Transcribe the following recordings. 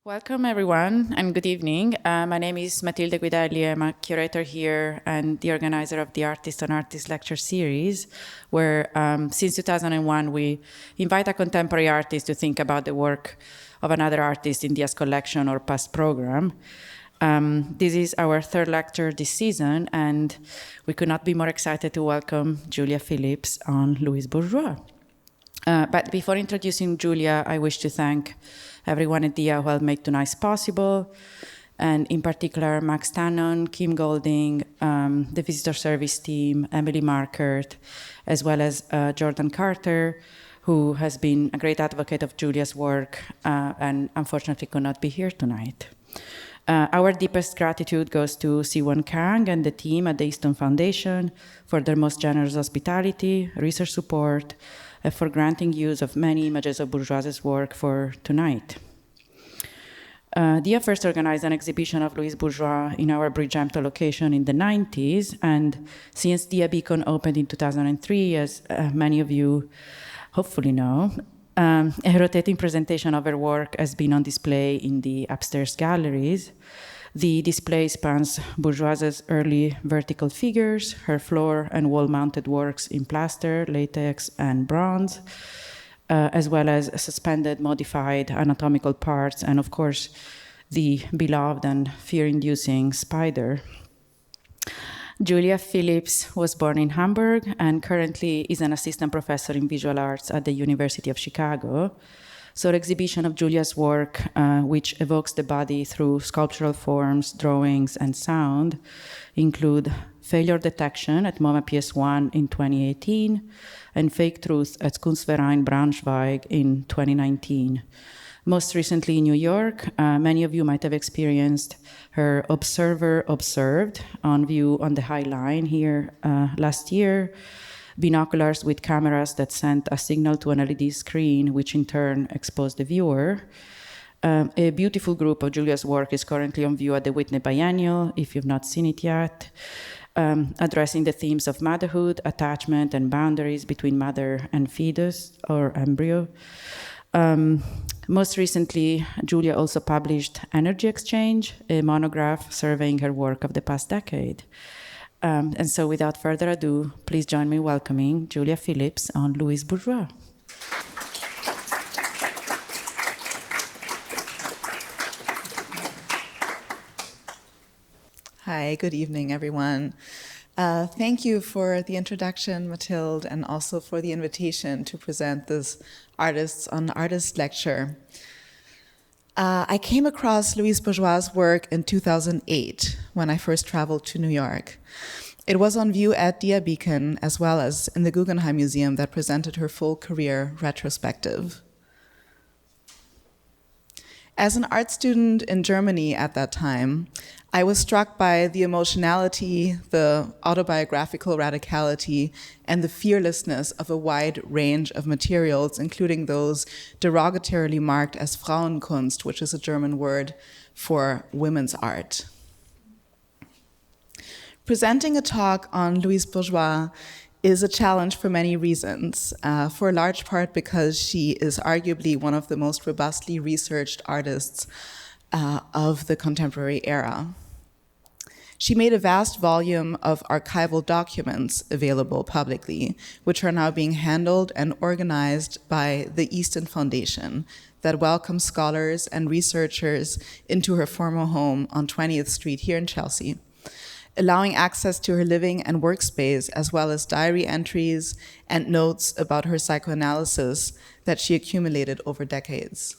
Welcome, everyone, and good evening. My name is Matilde Guidelli. I'm a curator here and the organizer of the Artist on Artist lecture series, where since 2001, we invite a contemporary artist to think about the work of another artist in Dia's collection or past program. This is our third lecture this season, and we could not be more excited to welcome Julia Phillips on Louise Bourgeois. But before introducing Julia, I wish to thank everyone at Dia who helped make tonight's possible, and in particular, Max Tannon, Kim Golding, the visitor service team, Emily Markert, as well as Jordan Carter, who has been a great advocate of Julia's work and unfortunately could not be here tonight. Our deepest gratitude goes to Siwon Kang and the team at the Easton Foundation for their most generous hospitality, research support, and for granting use of many images of Bourgeois' work for tonight. Dia first organized an exhibition of Louise Bourgeois in our Bridgehampton location in the 90s, and since Dia Beacon opened in 2003, as many of you hopefully know, a rotating presentation of her work has been on display in the upstairs galleries. The display spans Bourgeois' early vertical figures, her floor and wall-mounted works in plaster, latex, and bronze, as well as suspended, modified anatomical parts, and of course, the beloved and fear-inducing spider. Julia Phillips was born in Hamburg and currently is an assistant professor in visual arts at the University of Chicago. So the exhibition of Julia's work, which evokes the body through sculptural forms, drawings, and sound, include Failure Detection at MoMA PS1 in 2018 and Fake Truth at Kunstverein Braunschweig in 2019. Most recently in New York, many of you might have experienced her Observer Observed on view on the High Line here last year, binoculars with cameras that sent a signal to an LED screen, which in turn exposed the viewer. A beautiful group of Julia's work is currently on view at the Whitney Biennial, if you've not seen it yet, addressing the themes of motherhood, attachment, and boundaries between mother and fetus or embryo. Most recently, Julia also published Energy Exchange, a monograph surveying her work of the past decade. And so without further ado, please join me welcoming Julia Phillips on Louise Bourgeois. Hi, good evening, everyone. Thank you for the introduction, Mathilde, and also for the invitation to present this Artists on Artists lecture. I came across Louise Bourgeois' work in 2008 when I first traveled to New York. It was on view at Dia Beacon as well as in the Guggenheim Museum that presented her full career retrospective. As an art student in Germany at that time, I was struck by the emotionality, the autobiographical radicality, and the fearlessness of a wide range of materials, including those derogatorily marked as Frauenkunst, which is a German word for women's art. Presenting a talk on Louise Bourgeois is a challenge for many reasons, for a large part because she is arguably one of the most robustly researched artists of the contemporary era. She made a vast volume of archival documents available publicly, which are now being handled and organized by the Easton Foundation that welcomes scholars and researchers into her former home on 20th Street here in Chelsea, allowing access to her living and workspace, as well as diary entries and notes about her psychoanalysis that she accumulated over decades.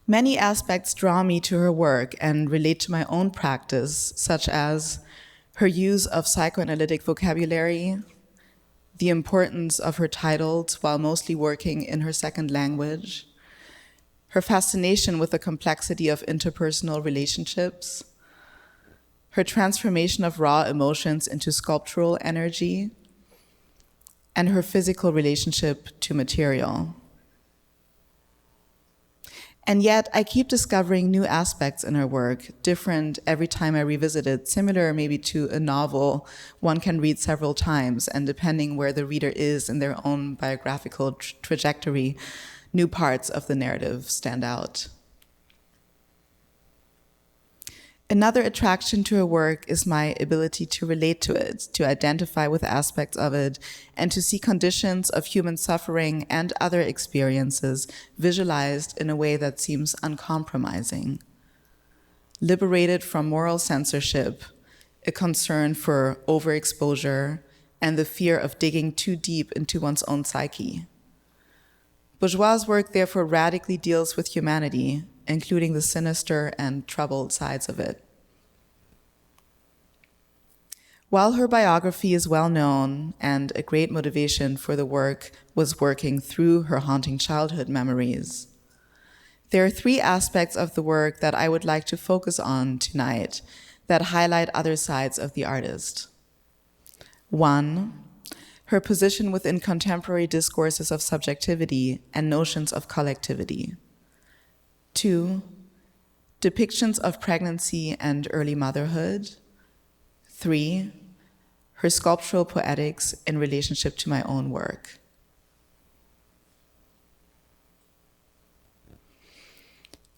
Many aspects draw me to her work and relate to my own practice, such as her use of psychoanalytic vocabulary, the importance of her titles while mostly working in her second language, her fascination with the complexity of interpersonal relationships, her transformation of raw emotions into sculptural energy, and her physical relationship to material. And yet, I keep discovering new aspects in her work, different every time I revisit it, similar maybe to a novel one can read several times, and depending where the reader is in their own biographical trajectory, new parts of the narrative stand out. Another attraction to her work is my ability to relate to it, to identify with aspects of it, and to see conditions of human suffering and other experiences visualized in a way that seems uncompromising. Liberated from moral censorship, a concern for overexposure, and the fear of digging too deep into one's own psyche. Bourgeois' work therefore radically deals with humanity, including the sinister and troubled sides of it. While her biography is well known and a great motivation for the work was working through her haunting childhood memories, there are three aspects of the work that I would like to focus on tonight that highlight other sides of the artist. One, her position within contemporary discourses of subjectivity and notions of collectivity. Two, depictions of pregnancy and early motherhood. Three, her sculptural poetics in relationship to my own work.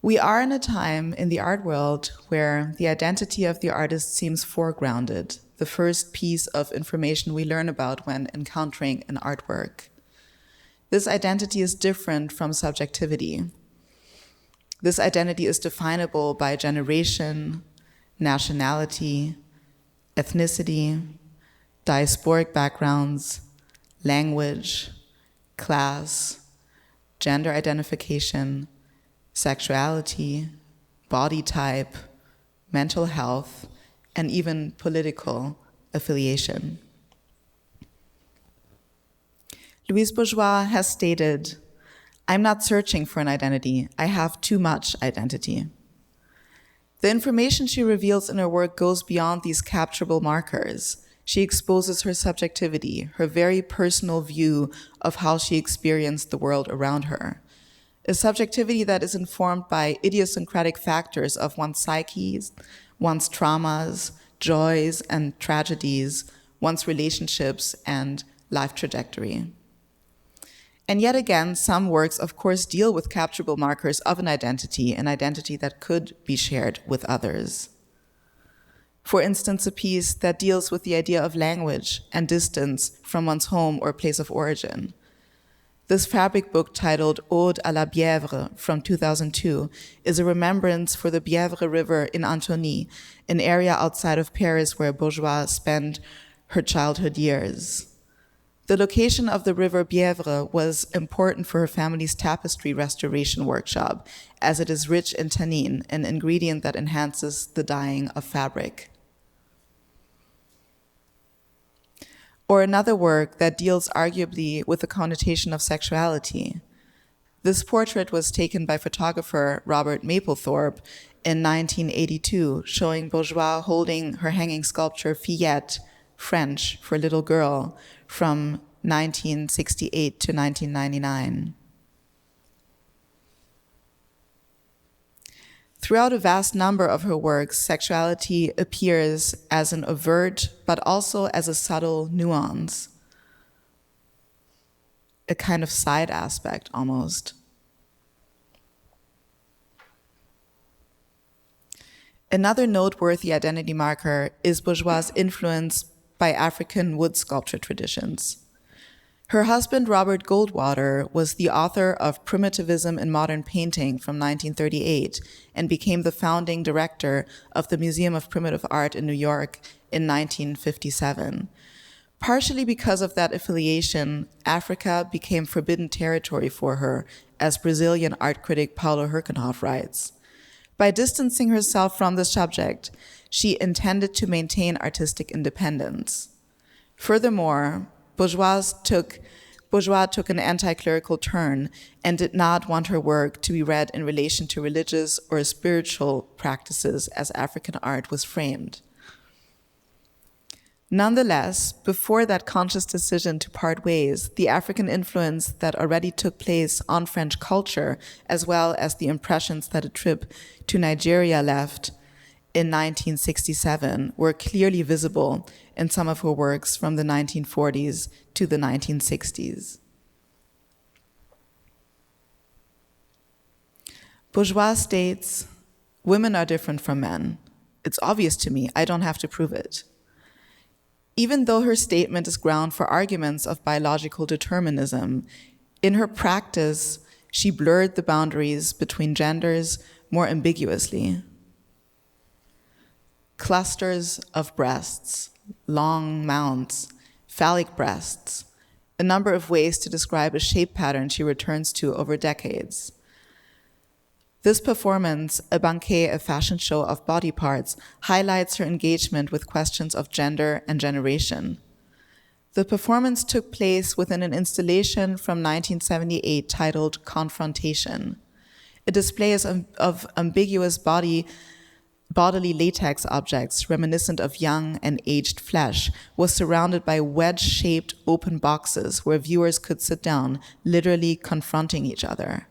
We are in a time in the art world where the identity of the artist seems foregrounded, the first piece of information we learn about when encountering an artwork. This identity is different from subjectivity. This identity is definable by generation, nationality, ethnicity, diasporic backgrounds, language, class, gender identification, sexuality, body type, mental health, and even political affiliation. Louise Bourgeois has stated, "I'm not searching for an identity, I have too much identity." The information she reveals in her work goes beyond these capturable markers. She exposes her subjectivity, her very personal view of how she experienced the world around her. A subjectivity that is informed by idiosyncratic factors of one's psyches, one's traumas, joys and tragedies, one's relationships and life trajectory. And yet again, some works of course deal with capturable markers of an identity that could be shared with others. For instance, a piece that deals with the idea of language and distance from one's home or place of origin. This fabric book titled Ode à la Bièvre from 2002 is a remembrance for the Bièvre River in Antony, an area outside of Paris where Bourgeois spent her childhood years. The location of the river Bièvre was important for her family's tapestry restoration workshop, as it is rich in tannin, an ingredient that enhances the dyeing of fabric. Or another work that deals arguably with the connotation of sexuality. This portrait was taken by photographer Robert Mapplethorpe in 1982, showing Bourgeois holding her hanging sculpture Fillette, French for little girl, from 1968 to 1999. Throughout a vast number of her works, sexuality appears as an overt, but also as a subtle nuance, a kind of side aspect almost. Another noteworthy identity marker is Bourgeois' influence by African wood sculpture traditions. Her husband, Robert Goldwater, was the author of Primitivism in Modern Painting from 1938 and became the founding director of the Museum of Primitive Art in New York in 1957. Partially because of that affiliation, Africa became forbidden territory for her, as Brazilian art critic Paulo Herkenhoff writes. By distancing herself from the subject, she intended to maintain artistic independence. Furthermore, Bourgeois took an anti-clerical turn and did not want her work to be read in relation to religious or spiritual practices as African art was framed. Nonetheless, before that conscious decision to part ways, the African influence that already took place on French culture, as well as the impressions that a trip to Nigeria left in 1967, were clearly visible in some of her works from the 1940s to the 1960s. Bourgeois states, women are different from men. It's obvious to me, I don't have to prove it. Even though her statement is ground for arguments of biological determinism, in her practice, she blurred the boundaries between genders more ambiguously. Clusters of breasts, long mounts, phallic breasts, a number of ways to describe a shape pattern she returns to over decades. This performance, a banquet, a fashion show of body parts, highlights her engagement with questions of gender and generation. The performance took place within an installation from 1978 titled Confrontation. A display of ambiguous bodily latex objects reminiscent of young and aged flesh was surrounded by wedge-shaped open boxes where viewers could sit down, literally confronting each other.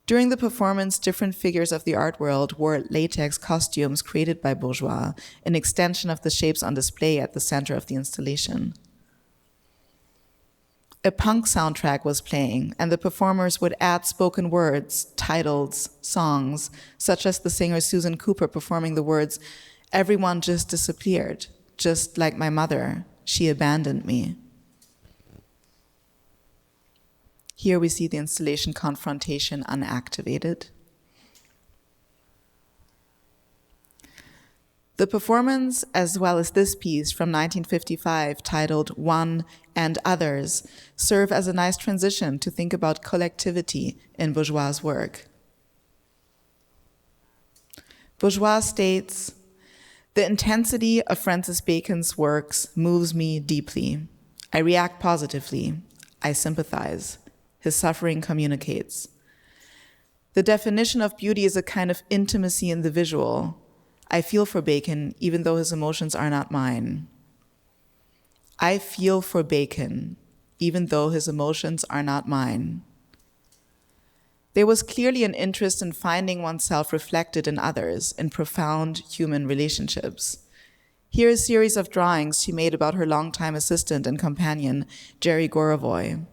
During the performance, different figures of the art world wore latex costumes created by Bourgeois, an extension of the shapes on display at the center of the installation. A punk soundtrack was playing, and the performers would add spoken words, titles, songs, such as the singer Susan Cooper performing the words, "Everyone just disappeared, just like my mother, she abandoned me." Here we see the installation Confrontation unactivated. The performance, as well as this piece from 1955 titled One and Others, serve as a nice transition to think about collectivity in Bourgeois' work. Bourgeois states, "The intensity of Francis Bacon's works moves me deeply. I react positively. I sympathize. His suffering communicates. The definition of beauty is a kind of intimacy in the visual. I feel for Bacon, even though his emotions are not mine. I feel for Bacon, even though his emotions are not mine." There was clearly an interest in finding oneself reflected in others, in profound human relationships. Here is a series of drawings she made about her longtime assistant and companion, Jerry Gorovoy.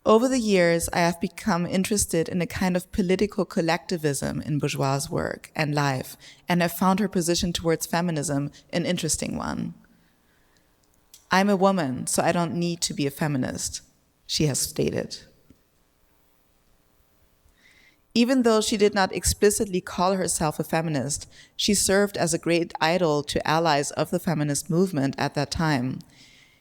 Over the years, I have become interested in a kind of political collectivism in Bourgeois' work and life, and have found her position towards feminism an interesting one. "I'm a woman, so I don't need to be a feminist," she has stated. Even though she did not explicitly call herself a feminist, she served as a great idol to allies of the feminist movement at that time.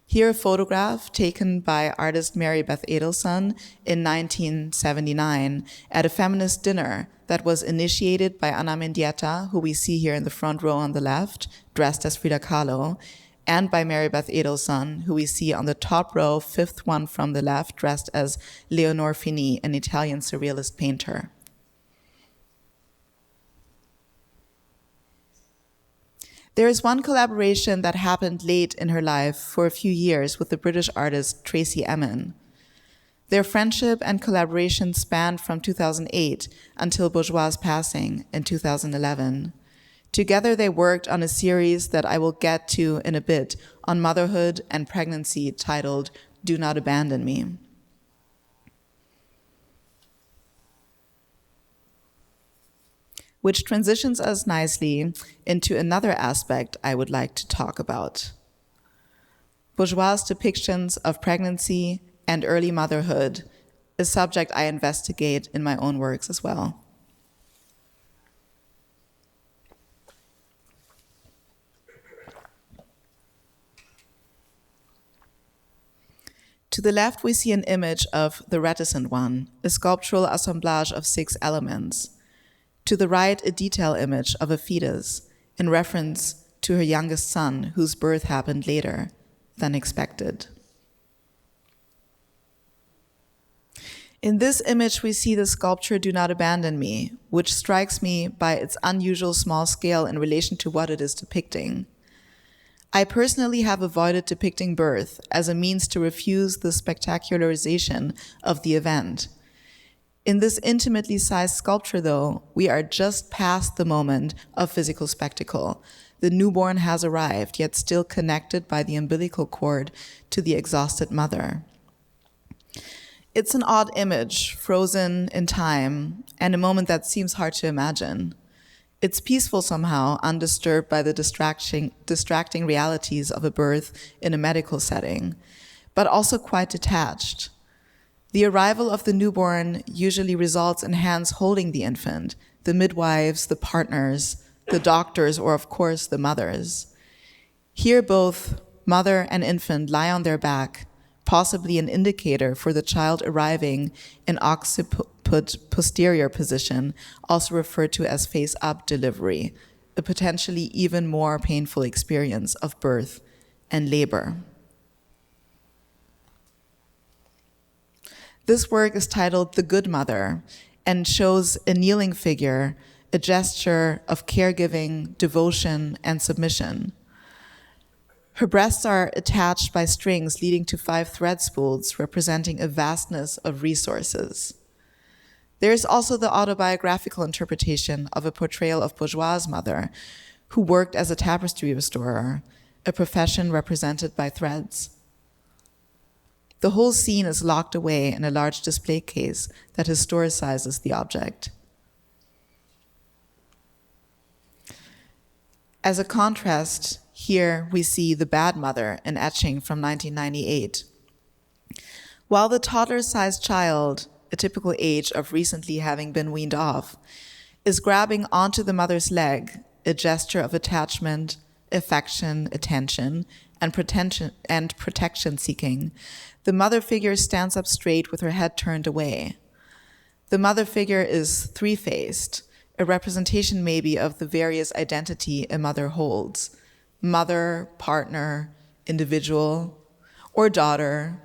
Here a photograph taken by artist Mary Beth Edelson in 1979 at a feminist dinner that was initiated by Ana Mendieta, who we see here in the front row on the left, dressed as Frida Kahlo, and by Mary Beth Edelson, who we see on the top row, fifth one from the left, dressed as Leonore Fini, an Italian surrealist painter. There is one collaboration that happened late in her life for a few years with the British artist Tracey Emin. Their friendship and collaboration spanned from 2008 until Bourgeois' passing in 2011. Together they worked on a series that I will get to in a bit on motherhood and pregnancy titled Do Not Abandon Me. Which transitions us nicely into another aspect I would like to talk about. Bourgeois' depictions of pregnancy and early motherhood, a subject I investigate in my own works as well. To the left, we see an image of the reticent one, a sculptural assemblage of 6 elements. To the right, a detail image of a fetus in reference to her youngest son, whose birth happened later than expected. In this image, we see the sculpture Do Not Abandon Me, which strikes me by its unusual small scale in relation to what it is depicting. I personally have avoided depicting birth as a means to refuse the spectacularization of the event. In this intimately sized sculpture, though, we are just past the moment of physical spectacle. The newborn has arrived, yet still connected by the umbilical cord to the exhausted mother. It's an odd image, frozen in time, and a moment that seems hard to imagine. It's peaceful somehow, undisturbed by the distracting realities of a birth in a medical setting, but also quite detached. The arrival of the newborn usually results in hands holding the infant, the midwives, the partners, the doctors, or of course the mothers. Here both mother and infant lie on their back, possibly an indicator for the child arriving in occiput posterior position, also referred to as face-up delivery, a potentially even more painful experience of birth and labor. This work is titled The Good Mother and shows a kneeling figure, a gesture of caregiving, devotion, and submission. Her breasts are attached by strings leading to 5 thread spools, representing a vastness of resources. There is also the autobiographical interpretation of a portrayal of Bourgeois' mother, who worked as a tapestry restorer, a profession represented by threads. The whole scene is locked away in a large display case that historicizes the object. As a contrast, here we see The Bad Mother, an etching from 1998. While the toddler-sized child, a typical age of recently having been weaned off, is grabbing onto the mother's leg, a gesture of attachment, affection, attention, and protection seeking, the mother figure stands up straight with her head turned away. The mother figure is three-faced, a representation maybe of the various identity a mother holds: mother, partner, individual, or daughter,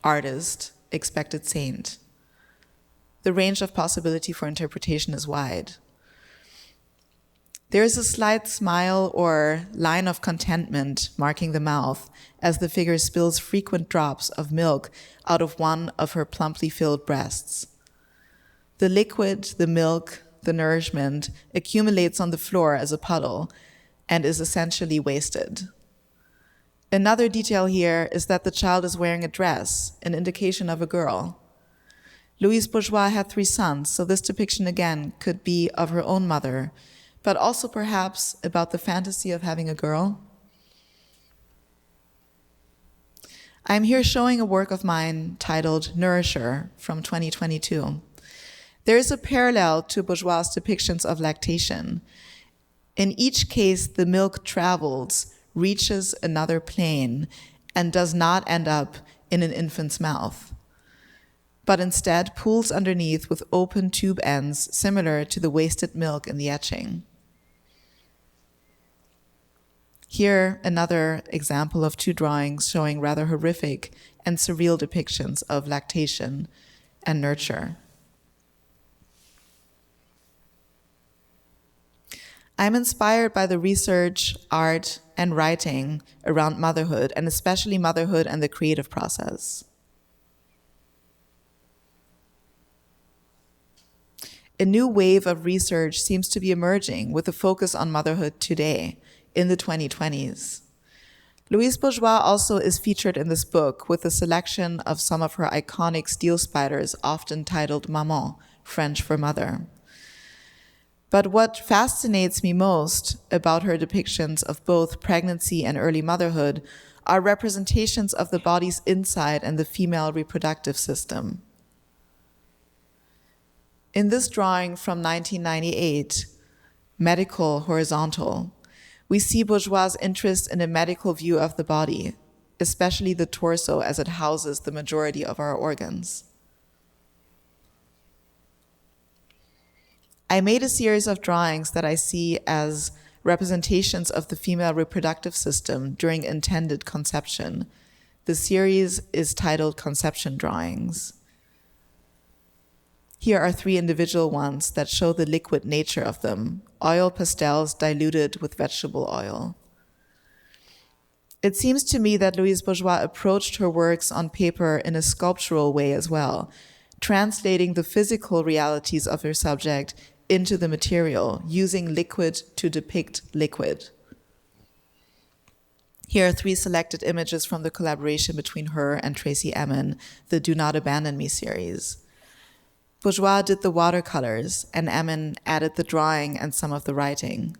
artist, expected saint. The range of possibility for interpretation is wide. There is a slight smile or line of contentment marking the mouth as the figure spills frequent drops of milk out of one of her plumply filled breasts. The liquid, the milk, the nourishment accumulates on the floor as a puddle and is essentially wasted. Another detail here is that the child is wearing a dress, an indication of a girl. Louise Bourgeois had 3 sons, so this depiction again could be of her own mother, but also perhaps about the fantasy of having a girl. I'm here showing a work of mine titled Nourisher from 2022. There is a parallel to Bourgeois' depictions of lactation. In each case, the milk travels, reaches another plane, and does not end up in an infant's mouth, but instead pools underneath with open tube ends similar to the wasted milk in the etching. Here, another example of 2 drawings showing rather horrific and surreal depictions of lactation and nurture. I'm inspired by the research, art, and writing around motherhood, and especially motherhood and the creative process. A new wave of research seems to be emerging with a focus on motherhood today, in the 2020s. Louise Bourgeois also is featured in this book with a selection of some of her iconic steel spiders, often titled Maman, French for mother. But what fascinates me most about her depictions of both pregnancy and early motherhood are representations of the body's inside and the female reproductive system. In this drawing from 1998, Medical Horizontal, we see Bourgeois' interest in a medical view of the body, especially the torso as it houses the majority of our organs. I made a series of drawings that I see as representations of the female reproductive system during intended conception. The series is titled Conception Drawings. Here are 3 individual ones that show the liquid nature of them, oil pastels diluted with vegetable oil. It seems to me that Louise Bourgeois approached her works on paper in a sculptural way as well, translating the physical realities of her subject into the material, using liquid to depict liquid. Here are 3 selected images from the collaboration between her and Tracy Emin, the Do Not Abandon Me series. Bourgeois did the watercolors, and Emin added the drawing and some of the writing.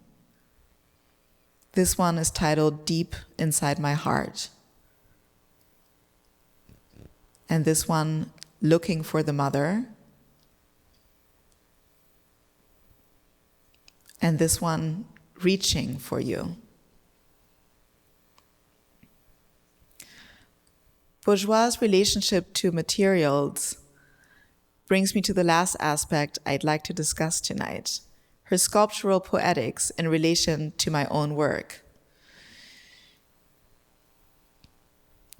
This one is titled Deep Inside My Heart. And this one, Looking for the Mother. And this one, Reaching for You. Bourgeois' relationship to materials brings me to the last aspect I'd like to discuss tonight, her sculptural poetics in relation to my own work.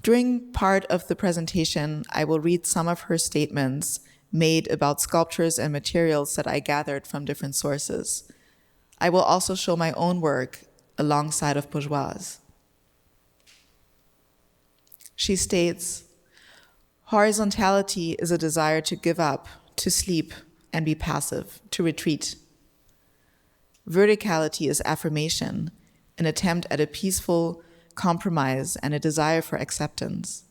During part of the presentation, I will read some of her statements made about sculptures and materials that I gathered from different sources. I will also show my own work alongside of Bourgeois'. She states, horizontality is a desire to give up, to sleep, and be passive, to retreat. Verticality is affirmation, an attempt at a peaceful compromise and a desire for acceptance.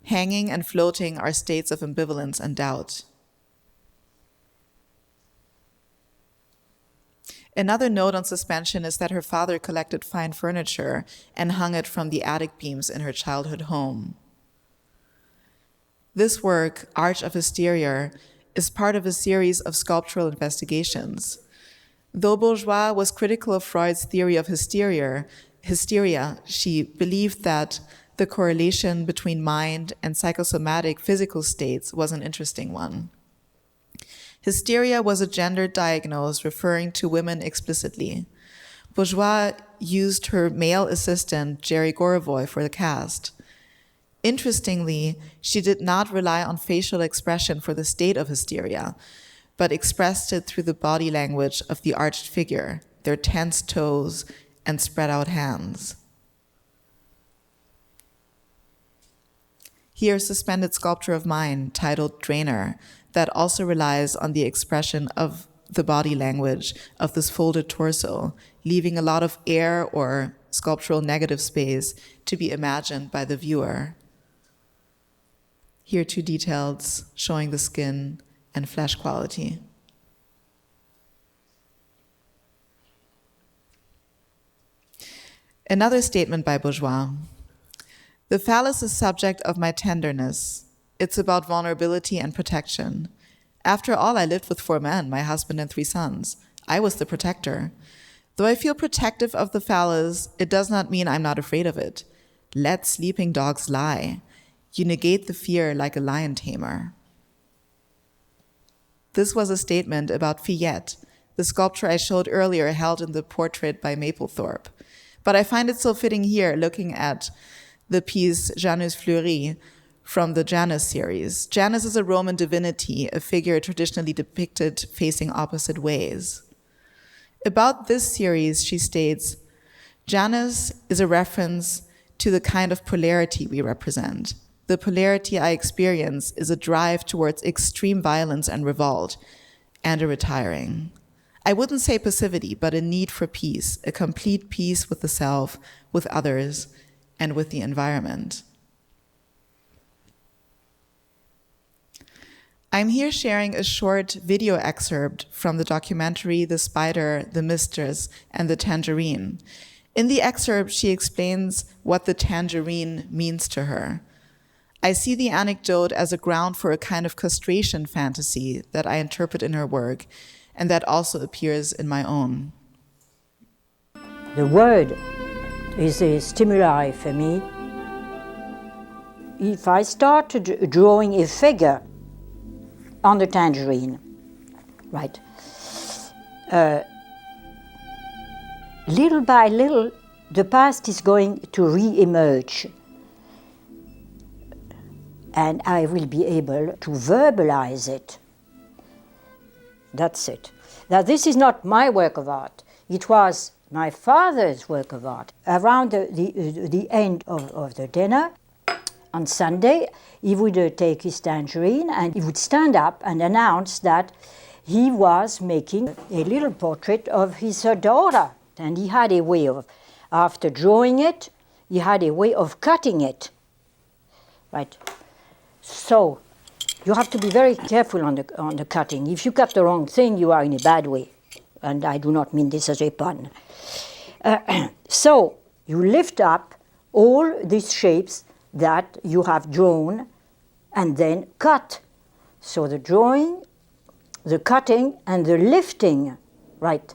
Hanging and floating are states of ambivalence and doubt. Another note on suspension is that her father collected fine furniture and hung it from the attic beams in her childhood home. This work, Arch of Hysteria, is part of a series of sculptural investigations. Though Bourgeois was critical of Freud's theory of hysteria, she believed that the correlation between mind and psychosomatic physical states was an interesting one. Hysteria was a gendered diagnosis referring to women explicitly. Bourgeois used her male assistant, Jerry Gorovoy, for the cast. Interestingly, she did not rely on facial expression for the state of hysteria, but expressed it through the body language of the arched figure, their tense toes and spread out hands. Here, suspended sculpture of mine, titled Drainer, that also relies on the expression of the body language of this folded torso, leaving a lot of air or sculptural negative space to be imagined by the viewer. Here, 2 details showing the skin and flesh quality. Another statement by Bourgeois. The phallus is subject of my tenderness. It's about vulnerability and protection. After all, I lived with 4 men, my husband and 3 sons. I was the protector. Though I feel protective of the phallus, it does not mean I'm not afraid of it. Let sleeping dogs lie. You negate the fear like a lion tamer. This was a statement about Fillette, the sculpture I showed earlier held in the portrait by Mapplethorpe. But I find it so fitting here, looking at the piece Janus Fleury from the Janus series. Janus is a Roman divinity, a figure traditionally depicted facing opposite ways. About this series, she states, Janus is a reference to the kind of polarity we represent. The polarity I experience is a drive towards extreme violence and revolt, and a retiring. I wouldn't say passivity, but a need for peace, a complete peace with the self, with others, and with the environment. I'm here sharing a short video excerpt from the documentary The Spider, the Mistress, and the Tangerine. In the excerpt, she explains what the tangerine means to her. I see the anecdote as a ground for a kind of castration fantasy that I interpret in her work, and that also appears in my own. The word is a stimuli for me. If I started drawing a figure on the tangerine, right, little by little, the past is going to re-emerge. And I will be able to verbalize it. That's it. Now, this is not my work of art. It was my father's work of art. Around the end of the dinner, on Sunday, he would take his tangerine and he would stand up and announce that he was making a little portrait of his daughter. And he had a way of, after drawing it, he had a way of cutting it. Right. So you have to be very careful on the cutting. If you cut the wrong thing, you are in a bad way. And I do not mean this as a pun. So you lift up all these shapes that you have drawn and then cut. So the drawing, the cutting, and the lifting, right?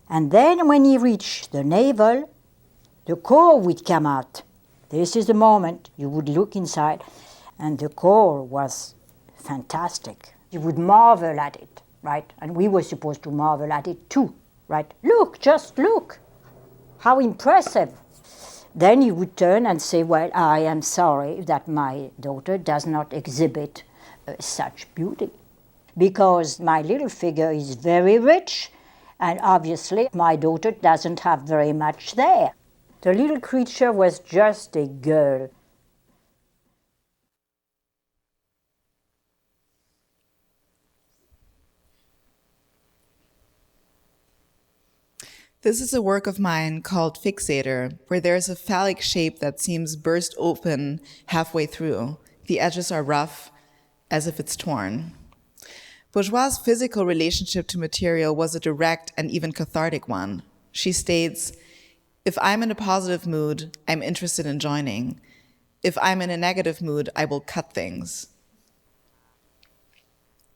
And then when he reached the navel, the core would come out. This is the moment you would look inside, and the core was fantastic. You would marvel at it, right? And we were supposed to marvel at it too, right? Look, just look. How impressive. Then he would turn and say, well, I am sorry that my daughter does not exhibit such beauty, because my little figure is very rich, and obviously my daughter doesn't have very much there. The little creature was just a girl. This is a work of mine called Fixator, where there's a phallic shape that seems burst open halfway through. The edges are rough, as if it's torn. Bourgeois' physical relationship to material was a direct and even cathartic one. She states, if I'm in a positive mood, I'm interested in joining. If I'm in a negative mood, I will cut things.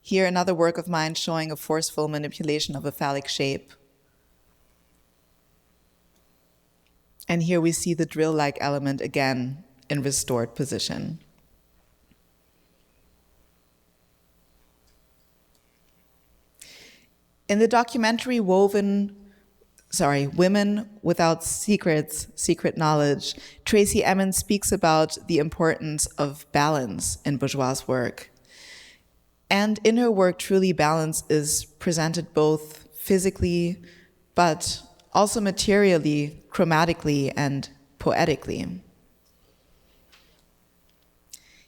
Here, another work of mine showing a forceful manipulation of a phallic shape. And here we see the drill-like element again in restored position. In the documentary Women Without Secrets, Secret Knowledge, Tracy Emin speaks about the importance of balance in Bourgeois' work. And in her work, truly balance is presented both physically, but also materially, chromatically, and poetically.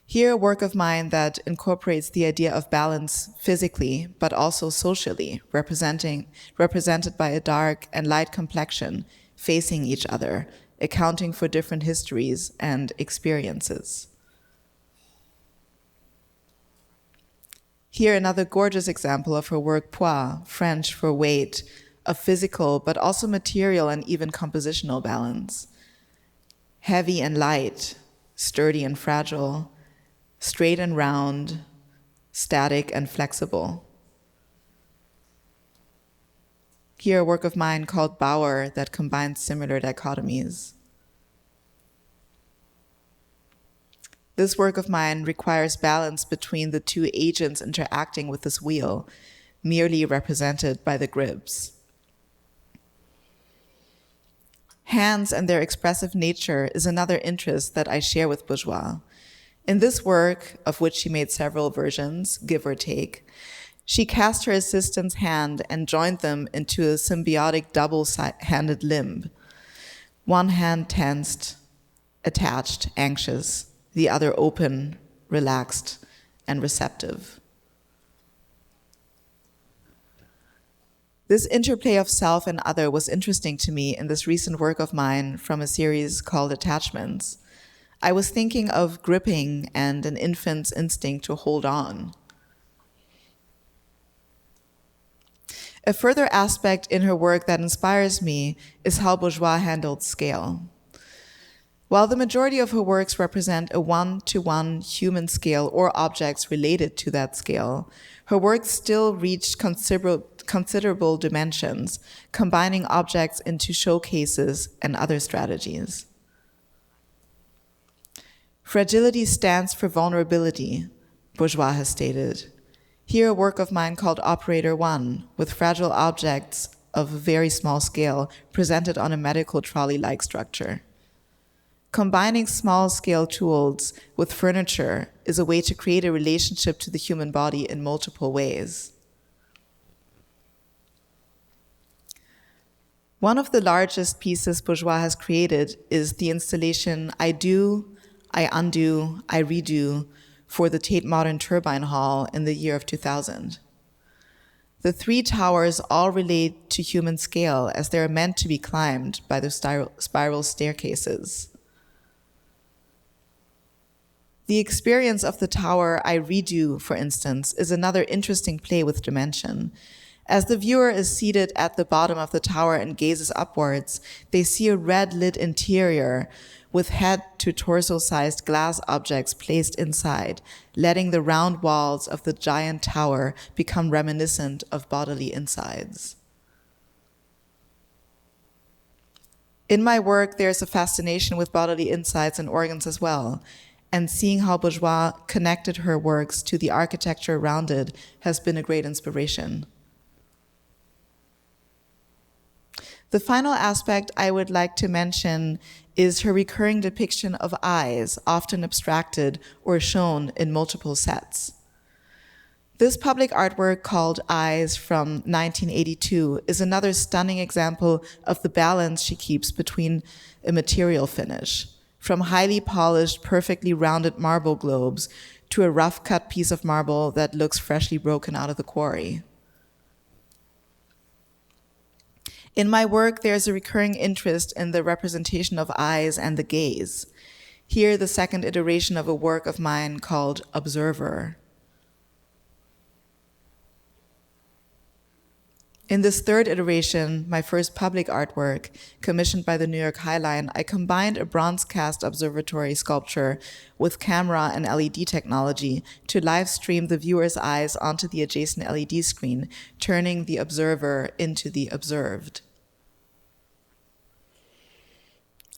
Here, a work of mine that incorporates the idea of balance physically, but also socially, represented by a dark and light complexion facing each other, accounting for different histories and experiences. Here, another gorgeous example of her work, poids, French for weight, of physical, but also material and even compositional balance. Heavy and light, sturdy and fragile, straight and round, static and flexible. Here, a work of mine called Bauer that combines similar dichotomies. This work of mine requires balance between the two agents interacting with this wheel, merely represented by the grips. Hands and their expressive nature is another interest that I share with Bourgeois. In this work, of which she made several versions, give or take, she cast her assistant's hand and joined them into a symbiotic double-handed limb. One hand tensed, attached, anxious, the other open, relaxed, and receptive. This interplay of self and other was interesting to me in this recent work of mine from a series called Attachments. I was thinking of gripping and an infant's instinct to hold on. A further aspect in her work that inspires me is how Bourgeois handled scale. While the majority of her works represent a one-to-one human scale or objects related to that scale, her works still reached considerable dimensions, combining objects into showcases and other strategies. Fragility stands for vulnerability, Bourgeois has stated. Here, a work of mine called Operator 1, with fragile objects of a very small scale presented on a medical trolley-like structure. Combining small-scale tools with furniture is a way to create a relationship to the human body in multiple ways. One of the largest pieces Bourgeois has created is the installation I Do, I Undo, I Redo for the Tate Modern Turbine Hall in the year of 2000. The three towers all relate to human scale as they are meant to be climbed by the spiral staircases. The experience of the tower I redo, for instance, is another interesting play with dimension. As the viewer is seated at the bottom of the tower and gazes upwards, they see a red-lit interior with head to torso-sized glass objects placed inside, letting the round walls of the giant tower become reminiscent of bodily insides. In my work, there's a fascination with bodily insides and organs as well, and seeing how Bourgeois connected her works to the architecture around it has been a great inspiration. The final aspect I would like to mention is her recurring depiction of eyes, often abstracted or shown in multiple sets. This public artwork called Eyes from 1982 is another stunning example of the balance she keeps between a material finish, from highly polished, perfectly rounded marble globes to a rough-cut piece of marble that looks freshly broken out of the quarry. In my work, there's a recurring interest in the representation of eyes and the gaze. Here, the second iteration of a work of mine called Observer. In this third iteration, my first public artwork, commissioned by the New York High Line, I combined a bronze cast observatory sculpture with camera and LED technology to live stream the viewer's eyes onto the adjacent LED screen, turning the observer into the observed.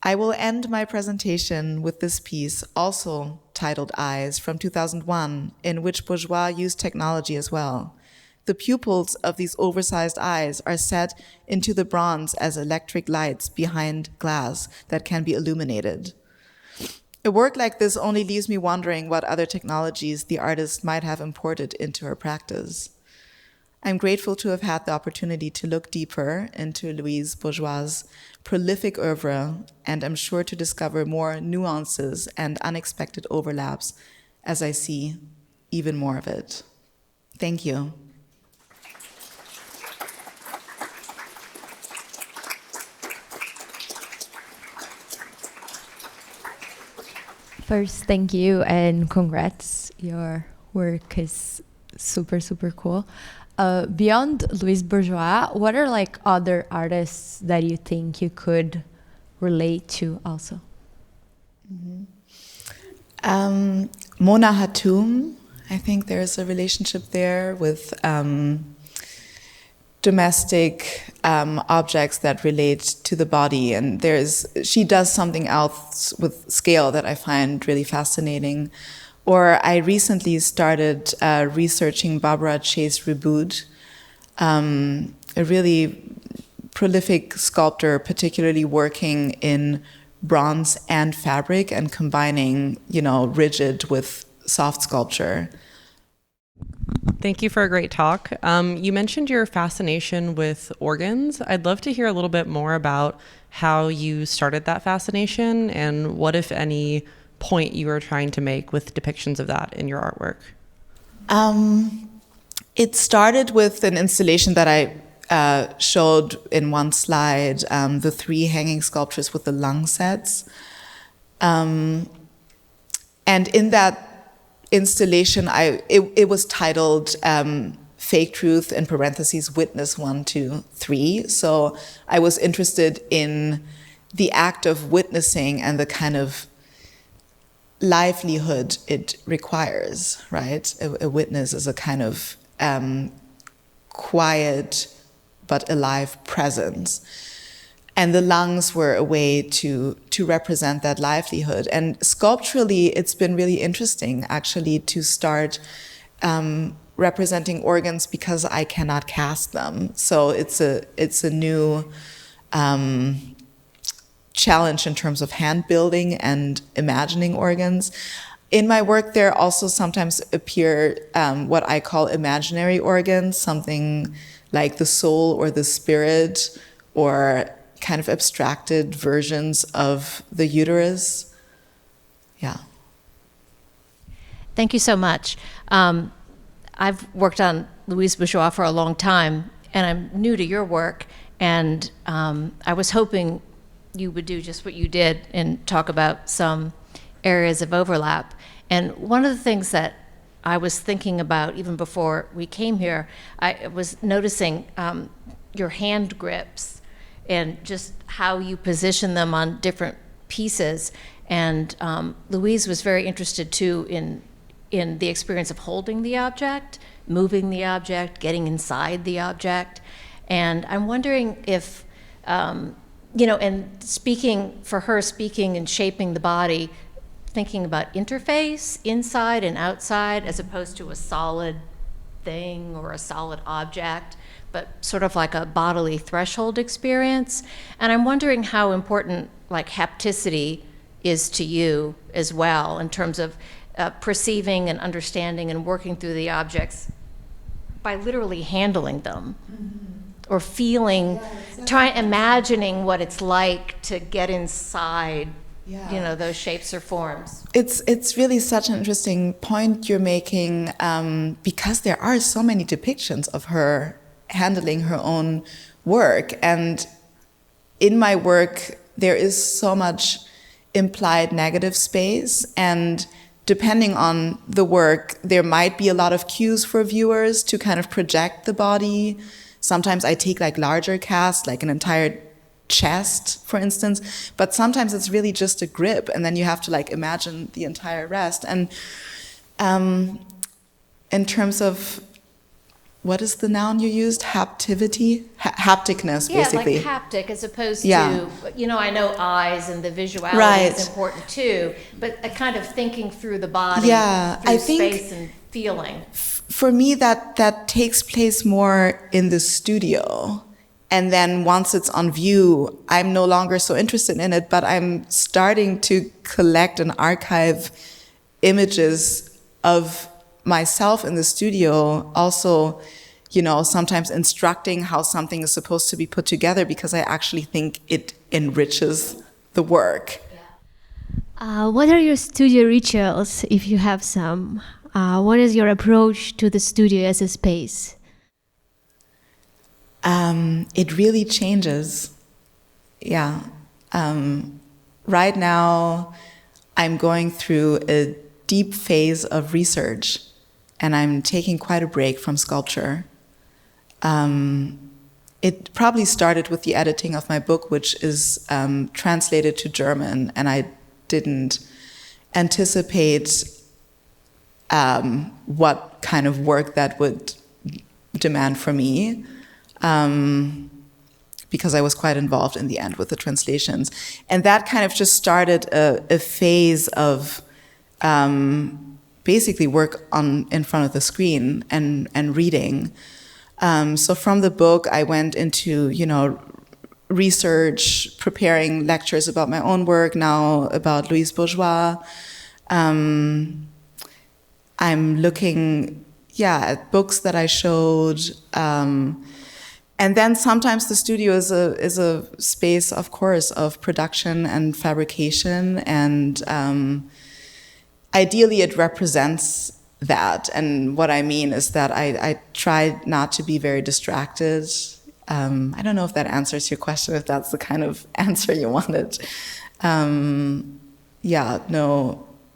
I will end my presentation with this piece, also titled Eyes, from 2001, in which Bourgeois used technology as well. The pupils of these oversized eyes are set into the bronze as electric lights behind glass that can be illuminated. A work like this only leaves me wondering what other technologies the artist might have imported into her practice. I'm grateful to have had the opportunity to look deeper into Louise Bourgeois' prolific oeuvre, and I'm sure to discover more nuances and unexpected overlaps as I see even more of it. Thank you. First, thank you and congrats. Your work is super, super cool. Beyond Louise Bourgeois, what are like other artists that you think you could relate to also? Mona Hatoum, I think there's a relationship there with domestic objects that relate to the body, and she does something else with scale that I find really fascinating. Or I recently started researching Barbara Chase Riboud, a really prolific sculptor, particularly working in bronze and fabric and combining, rigid with soft sculpture. Thank you for a great talk. You mentioned your fascination with organs. I'd love to hear a little bit more about how you started that fascination and what, if any, point you were trying to make with depictions of that in your artwork. It started with an installation that I showed in one slide, the 3 hanging sculptures with the lung sets. And in that installation, it was titled Fake Truth, in parentheses, Witness 1, 2, 3. So I was interested in the act of witnessing and the kind of livelihood it requires, right? A witness is a kind of quiet but alive presence. And the lungs were a way to represent that livelihood. And sculpturally, it's been really interesting, actually, to start representing organs because I cannot cast them. So it's a new challenge in terms of hand building and imagining organs. In my work, there also sometimes appear what I call imaginary organs, something like the soul or the spirit, or kind of abstracted versions of the uterus. Yeah. Thank you so much. I've worked on Louise Bourgeois for a long time, and I'm new to your work, and I was hoping you would do just what you did and talk about some areas of overlap. And one of the things that I was thinking about even before we came here, I was noticing your hand grips and just how you position them on different pieces. And Louise was very interested too in the experience of holding the object, moving the object, getting inside the object. And I'm wondering if, and speaking and shaping the body, thinking about interface, inside and outside, as opposed to a solid thing or a solid object, but sort of like a bodily threshold experience. And I'm wondering how important like hapticity is to you as well in terms of perceiving and understanding and working through the objects by literally handling them. Or feeling, imagining what it's like to get inside, those shapes or forms. It's really such an interesting point you're making, because there are so many depictions of her handling her own work, and in my work there is so much implied negative space, and depending on the work, there might be a lot of cues for viewers to kind of project the body. Sometimes I take like larger casts, like an entire chest, for instance, but sometimes it's really just a grip, and then you have to like imagine the entire rest. And in terms of, what is the noun you used? Haptivity? Hapticness, basically. Yeah, like haptic, as opposed to, I know eyes and the visuality is important too, but a kind of thinking through the body, through space and feeling. For me, that takes place more in the studio. And then once it's on view, I'm no longer so interested in it, but I'm starting to collect and archive images of myself in the studio, also, sometimes instructing how something is supposed to be put together, because I actually think it enriches the work. What are your studio rituals, if you have some? What is your approach to the studio as a space? It really changes. Yeah. Right now, I'm going through a deep phase of research, and I'm taking quite a break from sculpture. It probably started with the editing of my book, which is translated to German, and I didn't anticipate what kind of work that would demand for me, because I was quite involved in the end with the translations. And that kind of just started a phase of basically work in front of the screen and reading. So from the book, I went into, research, preparing lectures about my own work, now about Louise Bourgeois. I'm looking, at books that I showed. And then sometimes the studio is a space, of course, of production and fabrication, and ideally it represents that. And what I mean is that I try not to be very distracted. I don't know if that answers your question, if that's the kind of answer you wanted.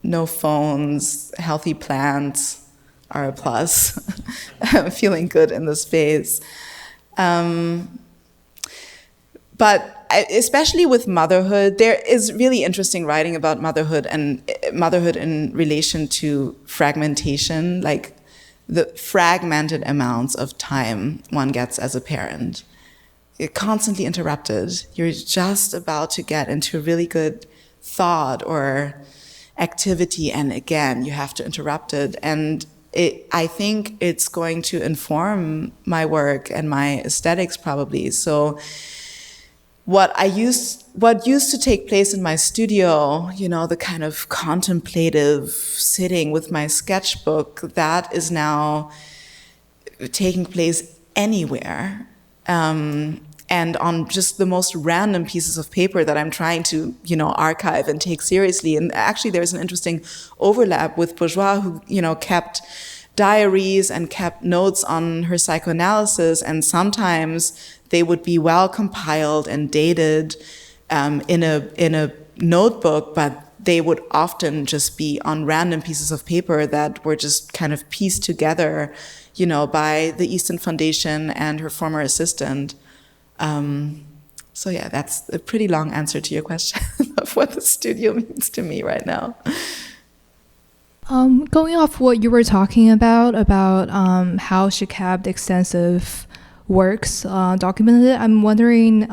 No phones, healthy plants are a plus. Feeling good in the space. But especially with motherhood, there is really interesting writing about motherhood and motherhood in relation to fragmentation, like the fragmented amounts of time one gets as a parent. You're constantly interrupted. You're just about to get into a really good thought or activity, and again, you have to interrupt it. And I think it's going to inform my work and my aesthetics probably. So what used to take place in my studio, the kind of contemplative sitting with my sketchbook, that is now taking place anywhere. And on just the most random pieces of paper that I'm trying to, archive and take seriously. And actually there's an interesting overlap with Bourgeois, who, kept diaries and kept notes on her psychoanalysis, and sometimes they would be well compiled and dated in a notebook, but they would often just be on random pieces of paper that were just kind of pieced together, you know, by the Easton Foundation and her former assistant. So yeah, that's a pretty long answer to your question of what the studio means to me right now. Going off what you were talking about how she kept extensive works documented, I'm wondering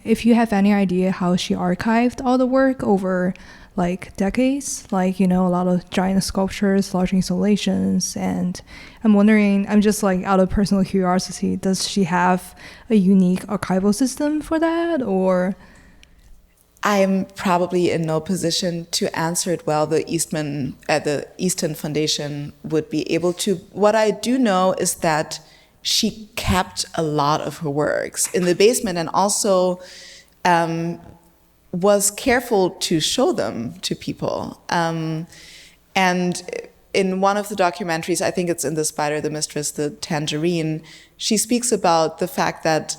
if you have any idea how she archived all the work over like decades, like, you know, a lot of giant sculptures, large installations, and I'm wondering, I'm just like out of personal curiosity, does she have a unique archival system for that, or? I'm probably in no position to answer it well. The Easton Foundation would be able to. What I do know is that she kept a lot of her works in the basement, and also was careful to show them to people. And in one of the documentaries, I think it's in The Spider, the Mistress, the Tangerine, she speaks about the fact that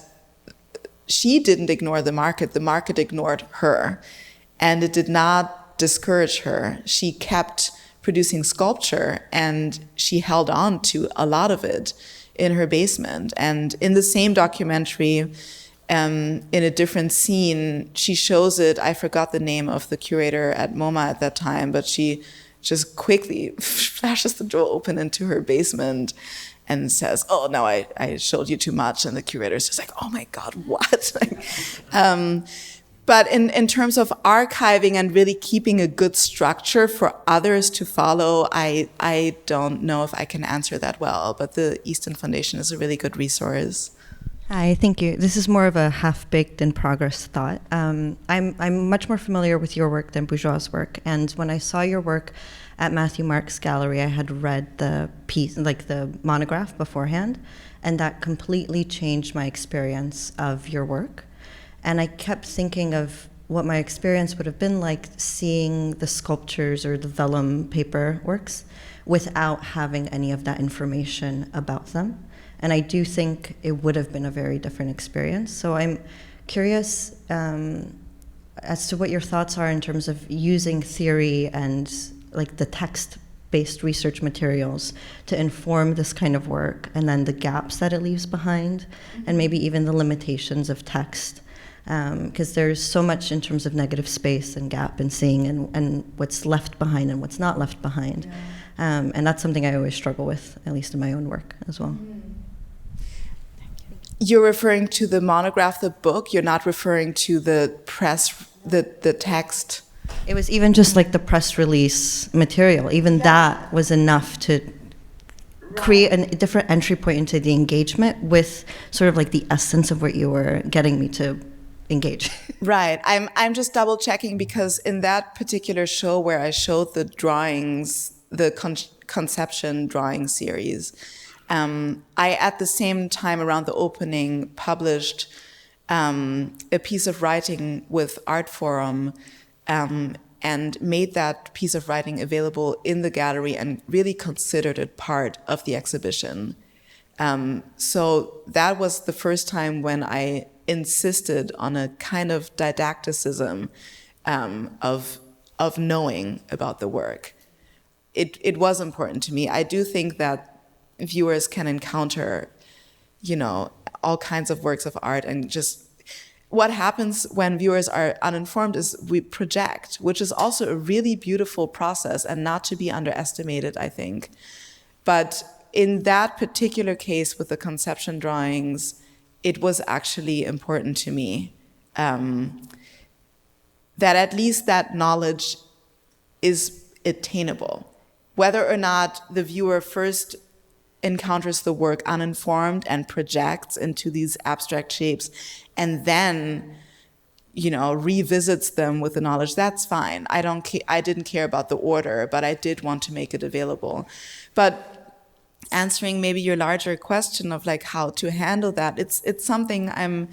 she didn't ignore the market ignored her, and it did not discourage her. She kept producing sculpture, and she held on to a lot of it in her basement. And in the same documentary, in a different scene, she shows it. I forgot the name of the curator at MoMA at that time, but she just quickly flashes the door open into her basement and says, "Oh, no, I showed you too much." And the curator's just like, "Oh my God, what?" But in terms of archiving and really keeping a good structure for others to follow, I don't know if I can answer that well, but the Easton Foundation is a really good resource. Hi, thank you. This is more of a half-baked in progress thought. I'm much more familiar with your work than Bourgeois' work, and when I saw your work at Matthew Mark's gallery, I had read the piece, like the monograph beforehand, and that completely changed my experience of your work. And I kept thinking of what my experience would have been like seeing the sculptures or the vellum paper works without having any of that information about them. And I do think it would have been a very different experience. So I'm curious as to what your thoughts are in terms of using theory and like the text-based research materials to inform this kind of work, and then the gaps that it leaves behind, and maybe even the limitations of text. Because there's so much in terms of negative space and gap and seeing and what's left behind and what's not left behind. Yeah. And that's something I always struggle with, at least in my own work as well. You're referring to the monograph, the book. You're not referring to the press, the text. It was even just like the press release material. Even that was enough to create a different entry point into the engagement with sort of like the essence of what you were getting me to engage. Right. I'm just double checking, because in that particular show where I showed the drawings, the conception drawing series, I, at the same time around the opening, published a piece of writing with Art Forum, and made that piece of writing available in the gallery and really considered it part of the exhibition. So that was the first time when I insisted on a kind of didacticism of knowing about the work. It was important to me. I do think that viewers can encounter, you know, all kinds of works of art, and just what happens when viewers are uninformed is we project, which is also a really beautiful process and not to be underestimated, I think. But in that particular case with the conception drawings, it was actually important to me that at least that knowledge is attainable. Whether or not the viewer first encounters the work uninformed and projects into these abstract shapes and then, you know, revisits them with the knowledge, that's fine. I didn't care about the order, but I did want to make it available. But answering maybe your larger question of like how to handle that, it's something I'm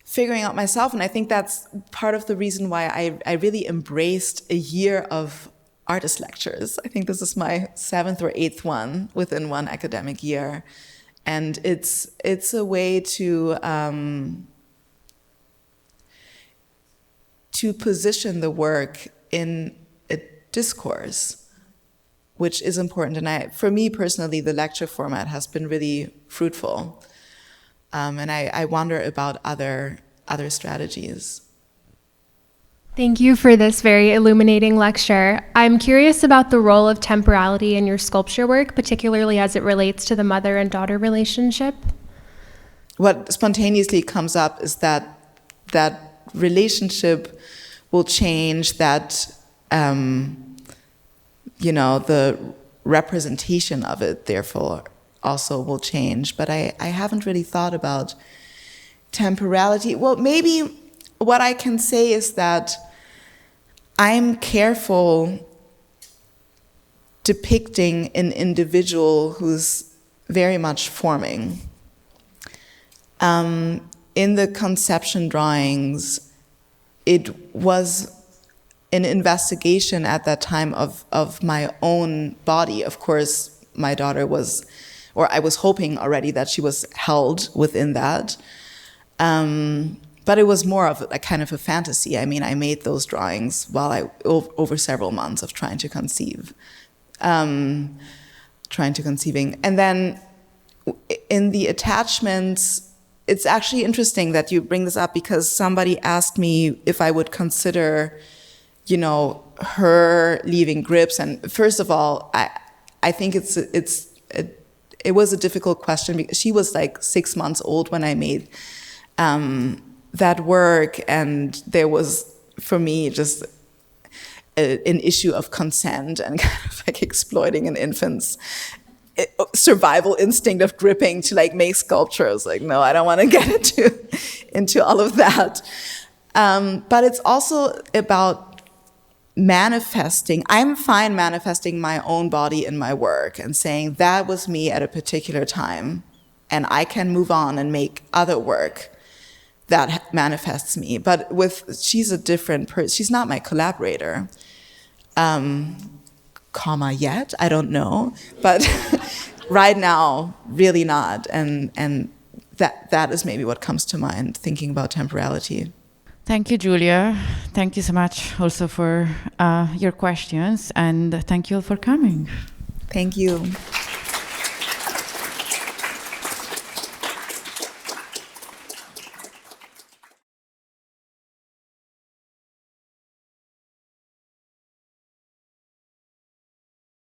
figuring out myself, and I think that's part of the reason why I really embraced a year of artist lectures. I think this is my 7th or 8th one within one academic year, and it's a way to position the work in a discourse, which is important. And for me personally, the lecture format has been really fruitful. And I wonder about other strategies. Thank you for this very illuminating lecture. I'm curious about the role of temporality in your sculpture work, particularly as it relates to the mother and daughter relationship. What spontaneously comes up is that relationship will change, that the representation of it, therefore, also will change. But I haven't really thought about temporality. Well, maybe what I can say is that I'm careful depicting an individual who's very much forming. In the conception drawings, it was an investigation at that time of my own body. Of course, my daughter was, or I was hoping already that she was held within that. But it was more of a kind of a fantasy. I mean, I made those drawings while over several months of trying to conceive. And then in the attachments, it's actually interesting that you bring this up, because somebody asked me if I would consider, her leaving grips. And first of all, I think it was a difficult question, because she was like 6 months old when I made that work, and there was, for me, just an issue of consent and kind of like exploiting an infant's survival instinct of gripping to like make sculpture. I was like, no, I don't want to get into all of that. But it's also about manifesting. I'm fine manifesting my own body in my work and saying that was me at a particular time, and I can move on and make other work that manifests me. But she's a different person. She's not my collaborator. Yet, I don't know. But right now, really not. And that is maybe what comes to mind, thinking about temporality. Thank you, Julia. Thank you so much also for your questions, and thank you all for coming. Thank you.